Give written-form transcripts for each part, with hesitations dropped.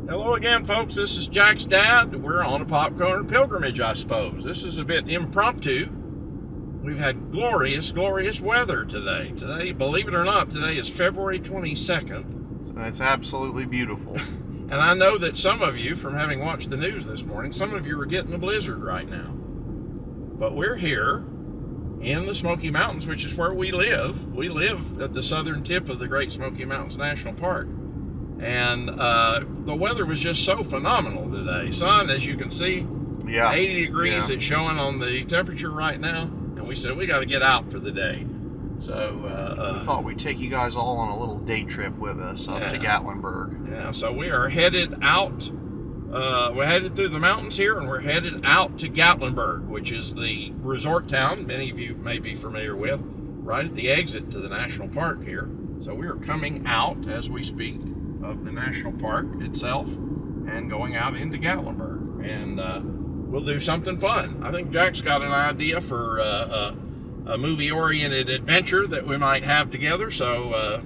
Hello again, folks. This is Jack's dad. We're on a popcorn pilgrimage, I suppose. This is a bit impromptu. We've had glorious, glorious weather today. Today, believe it or not, today is February 22nd. It's absolutely beautiful. And I know that some of you, from having watched the news this morning, some of you are getting a blizzard right now. But we're here in the Smoky Mountains, which is where we live. We live at the southern tip of the Great Smoky Mountains National Park. And the weather was just so phenomenal today. Sun, as you can see, 80 degrees it's showing on the temperature right now. And we said we got to get out for the day. So we thought we'd take you guys all on a little day trip with us up to Gatlinburg. Yeah, so we are headed out. We're headed through the mountains here, and we're headed out to Gatlinburg, which is the resort town many of you may be familiar with, right at the exit to the national park here. So we are coming out as we speak of the national park itself and going out into Gatlinburg, and we'll do something fun. I think Jack's got an idea for a movie-oriented adventure that we might have together, so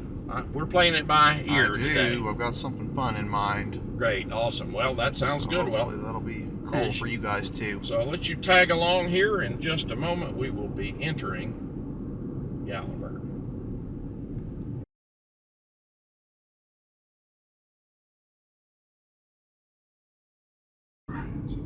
we're playing it by ear today. I've got something fun in mind. Great, awesome. Well, that sounds good. Well, that'll be cool for you guys too. So I'll let you tag along here. In just a moment, we will be entering Gatlinburg.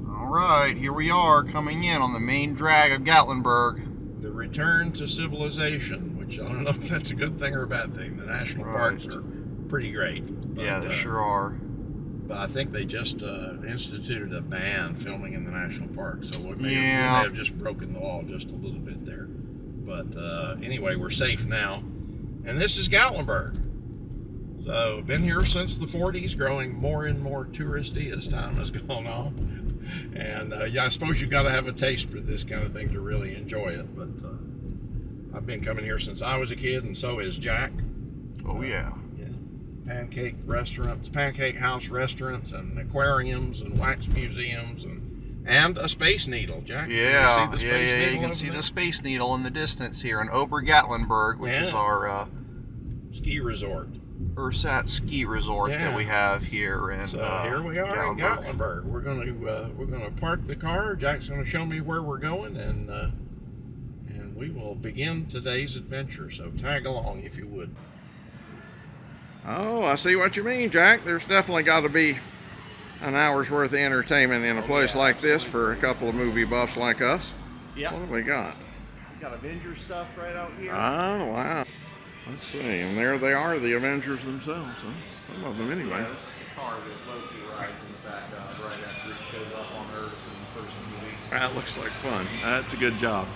All right, here we are coming in on the main drag of Gatlinburg. The return to civilization, which I don't know if that's a good thing or a bad thing. The national parks are pretty great. But, yeah, they sure are. But I think they just instituted a ban filming in the national park, so we may have just broken the law just a little bit there. But anyway, we're safe now. And this is Gatlinburg. So been here since the 40s, growing more and more touristy as time has gone on. And yeah, I suppose you've got to have a taste for this kind of thing to really enjoy it. But I've been coming here since I was a kid, and so has Jack. Oh yeah. Pancake restaurants, pancake house restaurants, and aquariums, and wax museums, and a Space Needle, Jack. Yeah, you can see the Space Needle in the distance here in Ober-Gatlinburg, which is our ski resort. Ursat ski resort that we have here in here we are in Gatlinburg. We're gonna park the car. Jack's gonna show me where we're going, and we will begin today's adventure. So tag along if you would. Oh, I see what you mean, Jack. There's definitely got to be an hour's worth of entertainment in a place like this for a couple of movie buffs like us. Yeah. What have we got? We got Avengers stuff right out here. Oh, wow. Let's see, and there they are, the Avengers themselves, huh? Some of them anyway. Yeah, this is the car that Loki rides in the back of right after he shows up on Earth in the first movie. That looks like fun. That's a good job.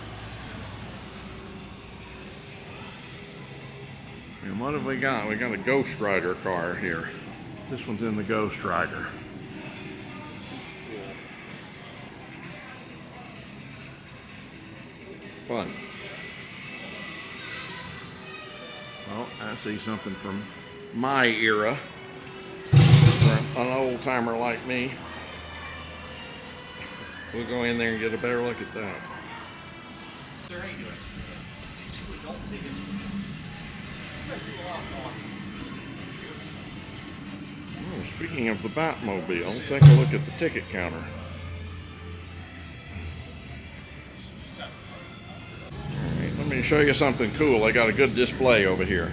And what have we got? We got a Ghost Rider car here. This one's in the Ghost Rider. Fun. Well, I see something from my era. For an old timer like me. We'll go in there and get a better look at that. Oh, speaking of the Batmobile, take a look at the ticket counter. Alright, let me show you something cool. I got a good display over here.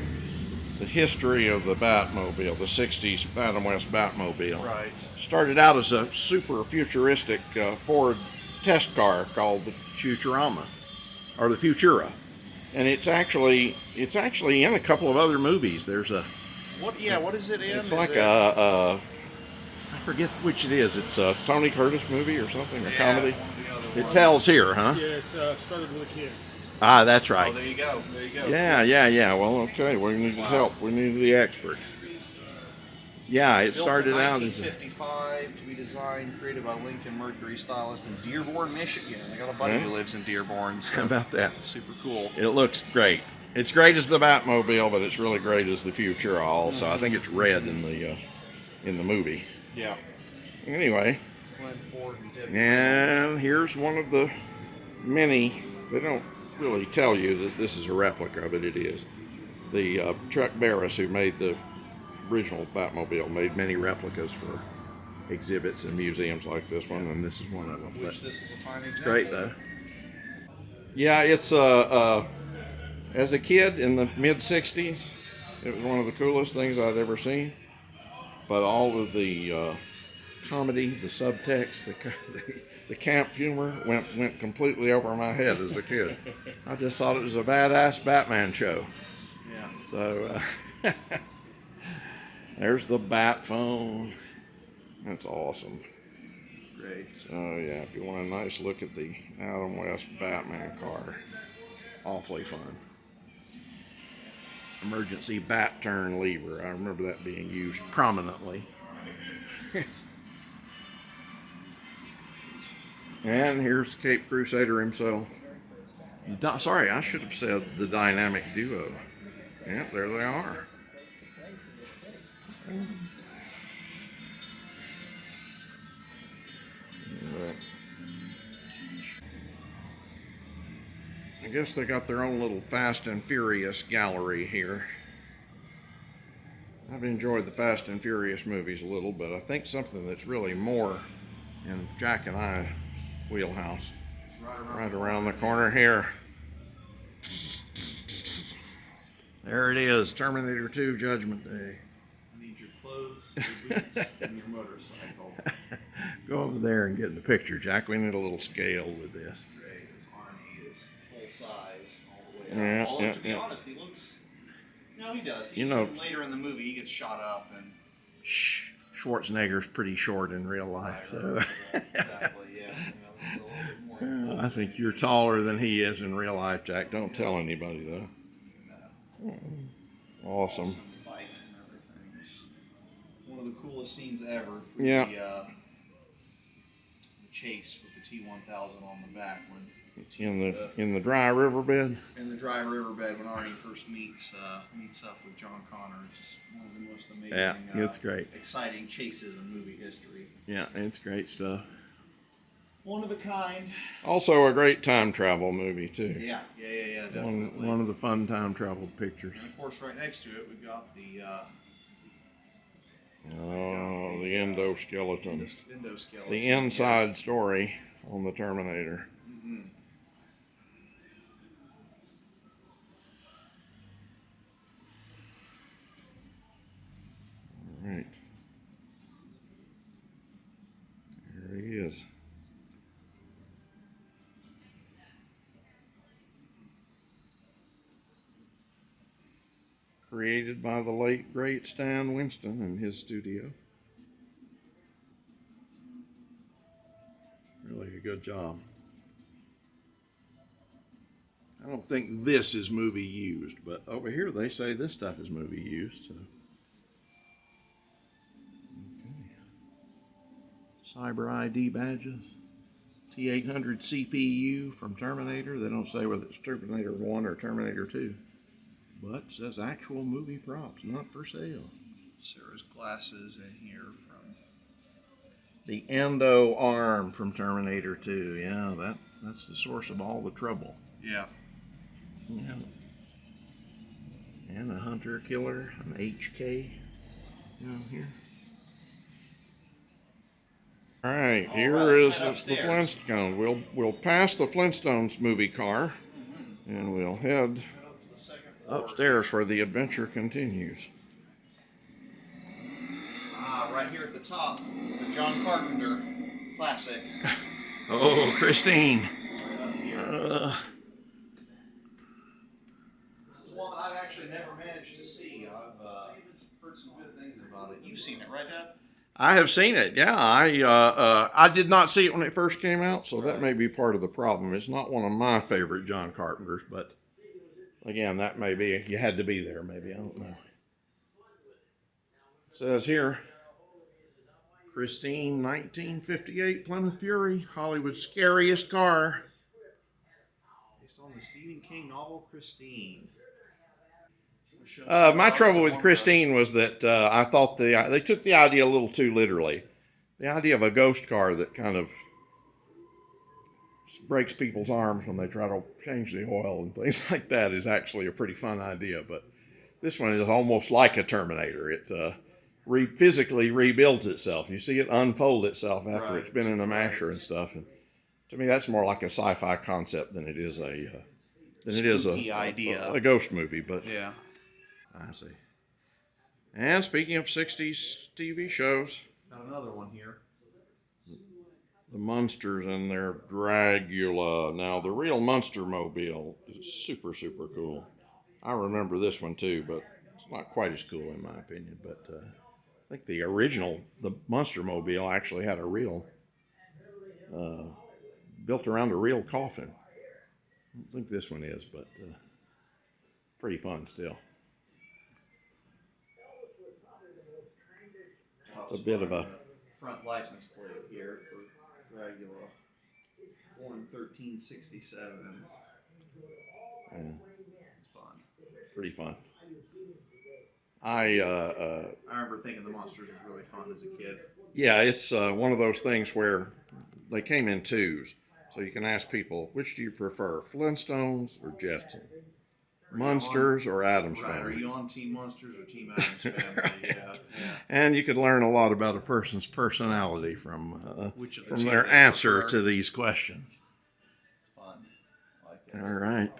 The history of the Batmobile, the 60s Adam West Batmobile. Right. Started out as a super futuristic Ford test car called the Futurama, or the Futura. And it's actually in a couple of other movies. There's a what is it in? It's like I forget which it is. It's a Tony Curtis movie or something, or comedy. It tells here, huh? Yeah, it's started with a kiss. Ah, that's right. Oh, there you go. There you go. Yeah. Well, okay. We need help. We need the expert. Yeah, it started out as 1955 to be designed, created by Lincoln Mercury stylist in Dearborn, Michigan. I got a buddy who lives in Dearborn. So how about that? Super cool. It looks great. It's great as the Batmobile, but it's really great as the Futura also. I think it's red in the movie. Yeah. Anyway, and here's one of the many. They don't really tell you that this is a replica, but it is. The Chuck Barris, who made the original Batmobile, made many replicas for exhibits and museums like this one, and this is one of them. Which this is a fine example. Great though. Yeah, it's as a kid in the mid '60s, it was one of the coolest things I'd ever seen. But all of the comedy, the subtext, the camp humor went completely over my head as a kid. I just thought it was a badass Batman show. Yeah. So there's the bat phone. That's awesome. Great. So yeah, if you want a nice look at the Adam West Batman car, awfully fun. Emergency bat turn lever. I remember that being used prominently. And here's Cape Crusader himself. Sorry, I should have said the dynamic duo. Yep, there they are. I guess they got their own little Fast and Furious gallery here. I've enjoyed the Fast and Furious movies a little, but I think something that's really more in Jack and I wheelhouse. Right around the corner here. There it is, Terminator 2 Judgment Day. I need your clothes, your boots, and your motorcycle. Go over there and get in the picture, Jack. We need a little scale with this. Great. His army is full size all the way up. Although, to be honest, he looks... No, he does. Later in the movie, he gets shot up and... Schwarzenegger's pretty short in real life. So. Exactly, yeah. It's a little bit more... I think you're taller than he is in real life, Jack. Don't tell anybody, though. No. Awesome. Fight and everything. It's one of the coolest scenes ever. Yeah. The chase with the T-1000 on the back when in the dry riverbed. In the dry riverbed when Arnie first meets up with John Connor. It's just one of the most amazing, it's great. exciting chases in movie history. Yeah, it's great stuff. One of a kind. Also a great time travel movie too. Yeah, definitely. One of the fun time travel pictures. And of course, right next to it, we've got the the endoskeleton. Endoskeleton. The inside story on the Terminator. Mm-hmm. All right. There he is. Created by the late, great Stan Winston in his studio. Really a good job. I don't think this is movie used, but over here they say this stuff is movie used. So. Okay. Cyber ID badges. T800 CPU from Terminator. They don't say whether it's Terminator 1 or Terminator 2. But it says actual movie props, not for sale. Sarah's glasses in here from the endo arm from Terminator 2. Yeah, that's the source of all the trouble. Yeah. Yeah. And a hunter killer, an HK down here. All right, here is the Flintstones. We'll pass the Flintstones movie car, and we'll head upstairs where the adventure continues. Right here at the top, the John Carpenter classic. Oh, Christine. Right up here. This is one that I've actually never managed to see. I've heard some good things about it. You've seen it, right, Dad? I have seen it. Yeah, I did not see it when it first came out, so that may be part of the problem. It's not one of my favorite John Carpenters, but again, that may be, you had to be there, maybe, I don't know. It says here, Christine, 1958 Plymouth Fury, Hollywood's scariest car. Based on the Stephen King novel Christine. My trouble with Christine was that I thought they took the idea a little too literally. The idea of a ghost car that kind of breaks people's arms when they try to change the oil and things like that is actually a pretty fun idea. But this one is almost like a Terminator. physically rebuilds itself. You see it unfold itself after Right. it's been in a masher and stuff. And to me, that's more like a sci-fi concept than it is Spooky idea. a ghost movie. But Yeah. I see. And speaking of 60s TV shows, Got another one here. the Munsters and their Dragula. Now, the real Munster mobile is super, super cool. I remember this one too, but it's not quite as cool in my opinion. But I think the original, the Munster mobile, actually had a real, built around a real coffin. I don't think this one is, but pretty fun still. It's a bit of a front license plate here for Dragula, born 1367. Yeah, It's fun. pretty fun. I remember thinking the Monsters was really fun as a kid. Yeah, it's one of those things where they came in twos. So you can ask people, which do you prefer, Flintstones or Jetsons? Munsters or Addams Right, Family? are you on Team Monsters or Team Addams Family? Yeah. And you could learn a lot about a person's personality from their they answer prefer. to these questions. It's fun. I like it. All right.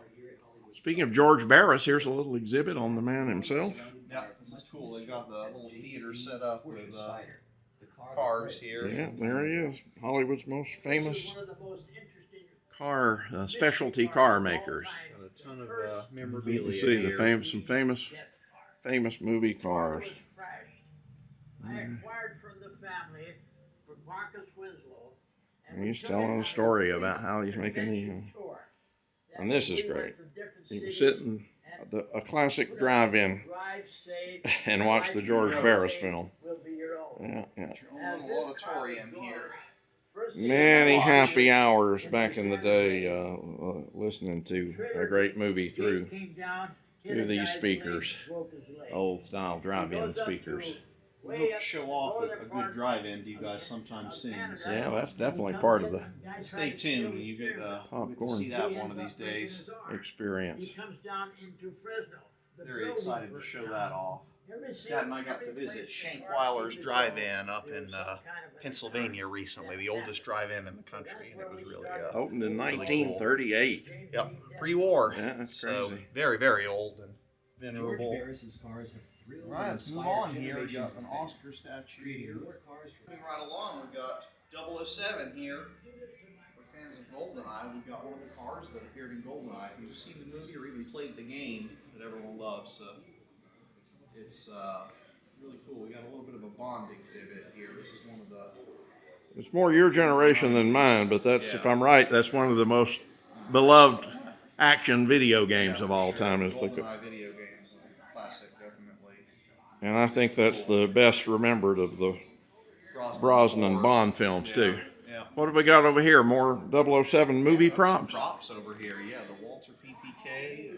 Speaking of George Barris, here's a little exhibit on the man himself. Yeah, this is cool. They got the little theater set up with cars here. Yeah, there he is. Hollywood's most famous car, specialty car makers. Got a ton of You memorabilia can see here. some famous movie cars. I acquired from the family from Marcus Winslow. And he's telling a story about how he's making these. And this is great. You can sit in a classic drive-in and watch the George Barris film. Yeah, yeah. Your own little auditorium here. Many happy hours back in the day listening to a great movie through these speakers, old style drive-in speakers. We hope to show off a good drive-in to you guys sometime soon. So Yeah, that's definitely part of the stay tuned and you get to Popcorn. see that one of these days. experience. He comes down into Fresno. Very excited to show that off. Dad and I got to visit Shankweiler's Drive-In up in Pennsylvania recently, the oldest drive-in in the country, and it was really Opened in Really cool. 1938. yep, pre-war. Yeah, that's So crazy. very, very old and George venerable. Barris's cars have thrilled Right, and let's move inspired on here. We generations got an of fans. Oscar statue Creating here. more cars for Moving right along, we've got 007 here. For fans of GoldenEye, we've got one of the cars that appeared in GoldenEye. If you've seen the movie or even played the game that everyone loves, so it's really cool. We got a little bit of a Bond exhibit here. This is one of the It's more your generation than mine, but that's, if Yeah. I'm right, that's one of the most beloved action video games of all time. Is the, GoldenEye video games, classic, definitely. and I think that's the best remembered of the Brosnan Sword. Bond films too. Yeah. What have we got over here? More 007 movie Got some props? props over here, yeah. The Walter PPK and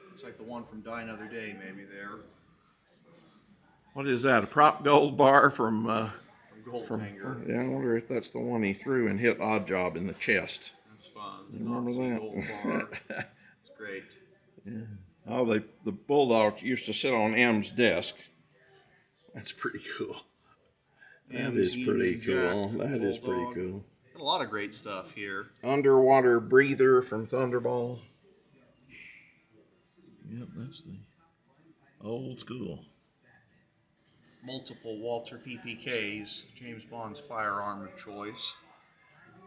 looks like the one from Die Another Day, maybe there. What is that? A prop gold bar from From Goldfinger. yeah, I wonder if that's the one he threw and hit Oddjob in the chest. That's fun. You remember Nazi that? Gold bar. It's great. Oh, the Bulldogs used to sit on M's desk. That's pretty cool. That M's is pretty Union Jack, cool. That is pretty Bulldog. cool. Got a lot of great stuff here. Underwater breather from Thunderball. Yep, that's the old school. Multiple Walter PPKs, James Bond's firearm of choice.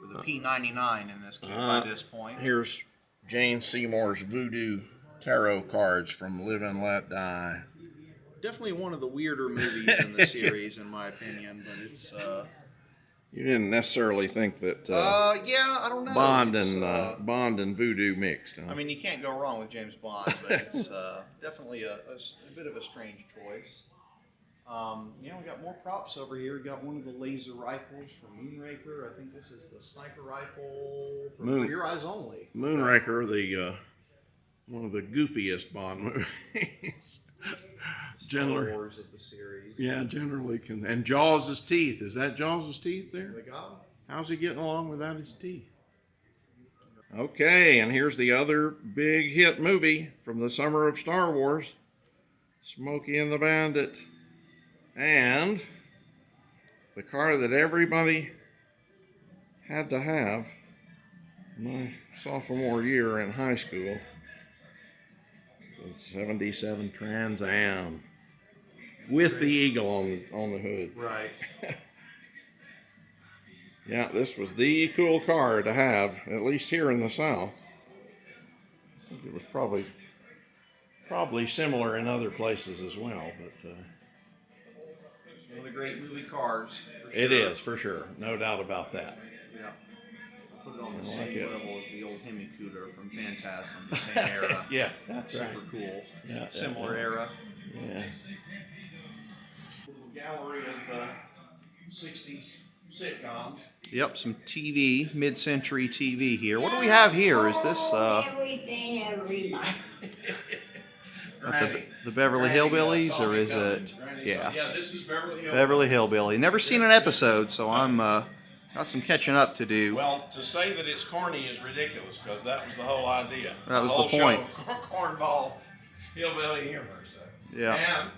With a P99 in this kit by this point. Here's Jane Seymour's Voodoo Tarot cards from Live and Let Die. Definitely one of the weirder movies in the series, in my opinion, but it's You didn't necessarily think that yeah, I don't know. Bond It's, Bond and Voodoo mixed. Huh? I mean, you can't go wrong with James Bond, but it's definitely a bit of a strange choice. We got more props over here. We got one of the laser rifles from Moonraker. I think this is the sniper rifle for Your Eyes Only. Moonraker, the one of the goofiest Bond movies. Star Wars of the series. Yeah, generally can. And Jaws' teeth. Is that Jaws' teeth there? They got 'em? How's he getting along without his teeth? Okay, and here's the other big hit movie from the summer of Star Wars, Smokey and the Bandit. And the car that everybody had to have my sophomore year in high school, the 77 Trans Am with the eagle on the hood. Right. Yeah, this was the cool car to have, at least here in the South. I think it was probably similar in other places as well, but One of the great movie cars. For it sure. is for sure, no doubt about that. Yeah. Put it on the I same like it. level as the old Hemi Cooter from Phantasm, the same era. Yeah, that's right. Super cool. Yeah, Similar yeah. era. Yeah. Little gallery of 60s sitcoms. Yep, some TV, mid-century TV here. What do we have here? Is this Everything, the Beverly Hillbillies, or is it? Yeah, Yeah, this is Beverly Hills. Beverly Hillbilly. Never seen an episode, so I'm got some catching up to do. Well, to say that it's corny is ridiculous, because that was the whole idea. That was the whole point. Show of cornball hillbilly humor. So. Yeah.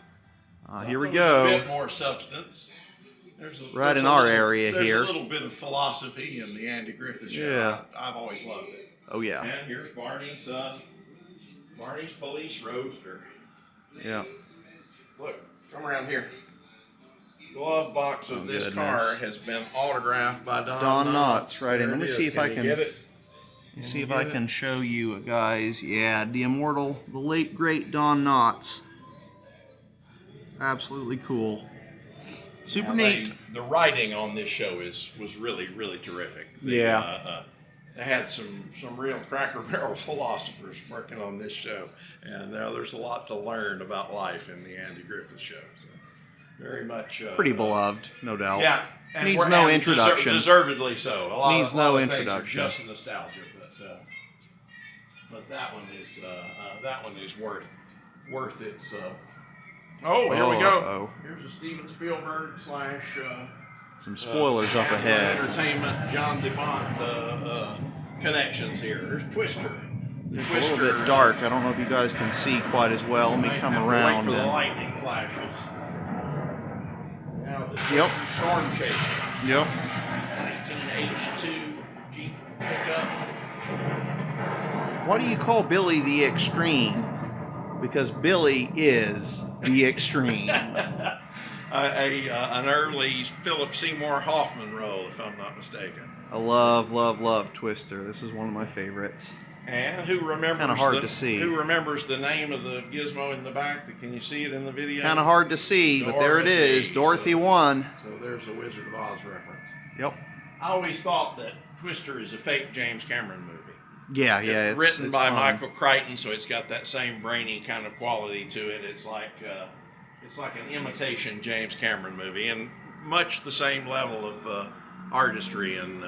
And Here we a go. bit more substance. Right in our area there's here. There's a little bit of philosophy in the Andy Griffith Show. Yeah. I've always loved it. Oh yeah. And here's Barney's police roadster. Yeah. Look, come around here. Glove box of this goodness. car has been autographed by Don Knotts, right in. There Let me it see is. if I you can- get it? See if I can show you guys. Yeah, the immortal, the late great Don Knotts. Absolutely cool. Super Now, neat. The writing on this show was really terrific. They had some real Cracker Barrel philosophers working on this show, and there's a lot to learn about life in the Andy Griffith Show. So very much Pretty beloved, no doubt. Yeah, and Needs we're no having introduction. deservedly so. A lot Needs of, no lot of things are introduction. just nostalgia, but that one is worth its. Oh, here we go. Uh-oh. Here's a Steven Spielberg slash. Some spoilers up ahead. Entertainment, John DeMont connections here. There's Twister. It's a little bit dark. I don't know if you guys can see quite as well. Let me come around. Wait for the and- lightning flashes. Now the Yep. Twister Storm Chaser. Yep. 1982 Jeep pickup. Why do you call Billy the Extreme? Because Billy is the Extreme. An early Philip Seymour Hoffman role, if I'm not mistaken. I love Twister. This is one of my favorites. And who remembers? Kinda hard to see. Who remembers the name of the gizmo in the back? Can you see it in the video? Kind of hard to see, but there it is. Dorothy 1. So there's a Wizard of Oz reference. Yep. I always thought that Twister is a fake James Cameron movie. Yeah. It's written it's by fun. Michael Crichton, so it's got that same brainy kind of quality to it. It's like an imitation James Cameron movie, and much the same level of artistry and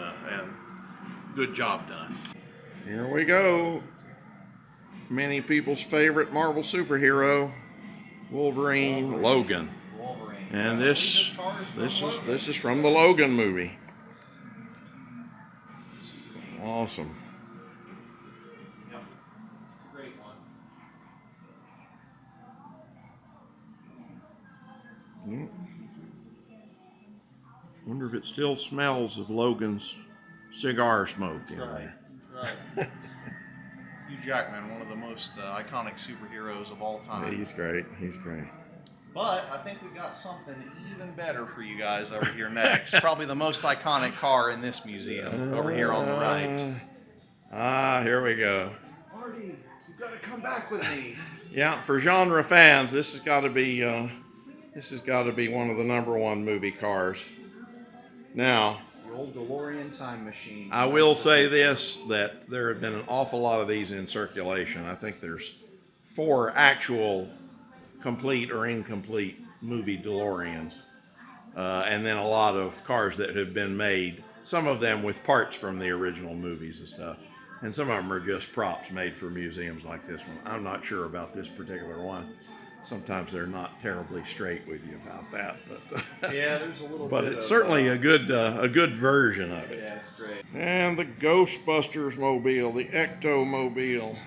good job done. Here we go. Many people's favorite Marvel superhero, Wolverine, Logan. Wolverine. And this is from the Logan movie. Awesome. Yep. It's a great one. Wonder if it still smells of Logan's cigar smoke in there. Right. Hugh Jackman, one of the most iconic superheroes of all time. He's great. He's great. But I think we got something even better for you guys over here next. Probably the most iconic car in this museum over here on the right. Here we go. Marty, you've got to come back with me. Yeah, for genre fans, this has got to be one of the #1 movie cars. Now, The old DeLorean time machine. I will say this, that there have been an awful lot of these in circulation. I think there's 4 actual complete or incomplete movie DeLoreans. And then a lot of cars that have been made, some of them with parts from the original movies and stuff. And some of them are just props made for museums like this one. I'm not sure about this particular one. Sometimes they're not terribly straight with you about that, but Yeah, there's a little but bit it's of, certainly a good version of it. Yeah, it's great. And the Ghostbusters mobile, the Ecto-mobile.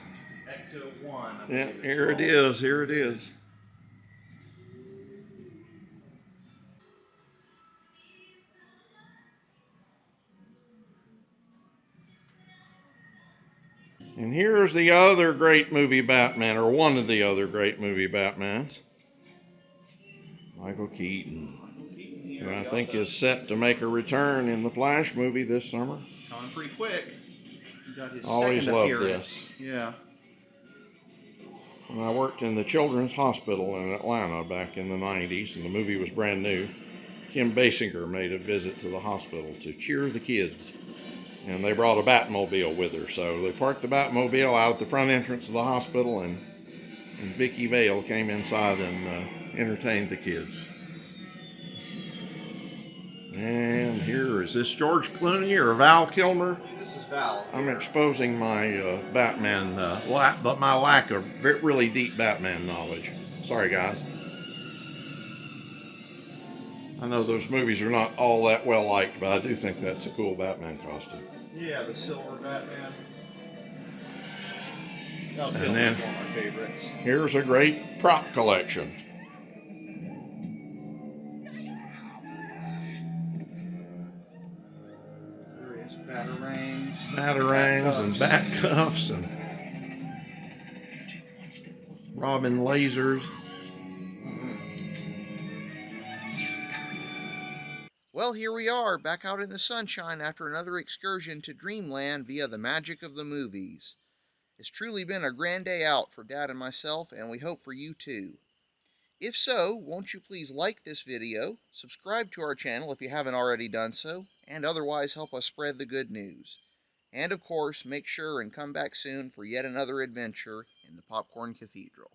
Ecto 1. Yeah, here it is. Here it is. And here's the other great movie Batman, or one of the other great movie Batmans. Michael Keaton. Who I think is set to make a return in the Flash movie this summer. Coming pretty quick. He got his Always second loved appearance. this. Yeah. When I worked in the Children's Hospital in Atlanta back in the 90s, and the movie was brand new, Kim Basinger made a visit to the hospital to cheer the kids. And they brought a Batmobile with her. So they parked the Batmobile out at the front entrance of the hospital, and Vicky Vale came inside and entertained the kids. And here is this George Clooney or Val Kilmer? This is Val. I'm exposing my Batman, my lack of really deep Batman knowledge. Sorry, guys. I know those movies are not all that well liked, but I do think that's a cool Batman costume. Yeah, the silver Batman. Val And Kilmer's then one of my favorites. here's a great prop collection. Various batarangs. Batarangs and bat cuffs and Robin lasers. Well, here we are, back out in the sunshine after another excursion to Dreamland via the magic of the movies. It's truly been a grand day out for Dad and myself, and we hope for you too. If so, won't you please like this video, subscribe to our channel if you haven't already done so, and otherwise help us spread the good news. And of course, make sure and come back soon for yet another adventure in the Popcorn Cathedral.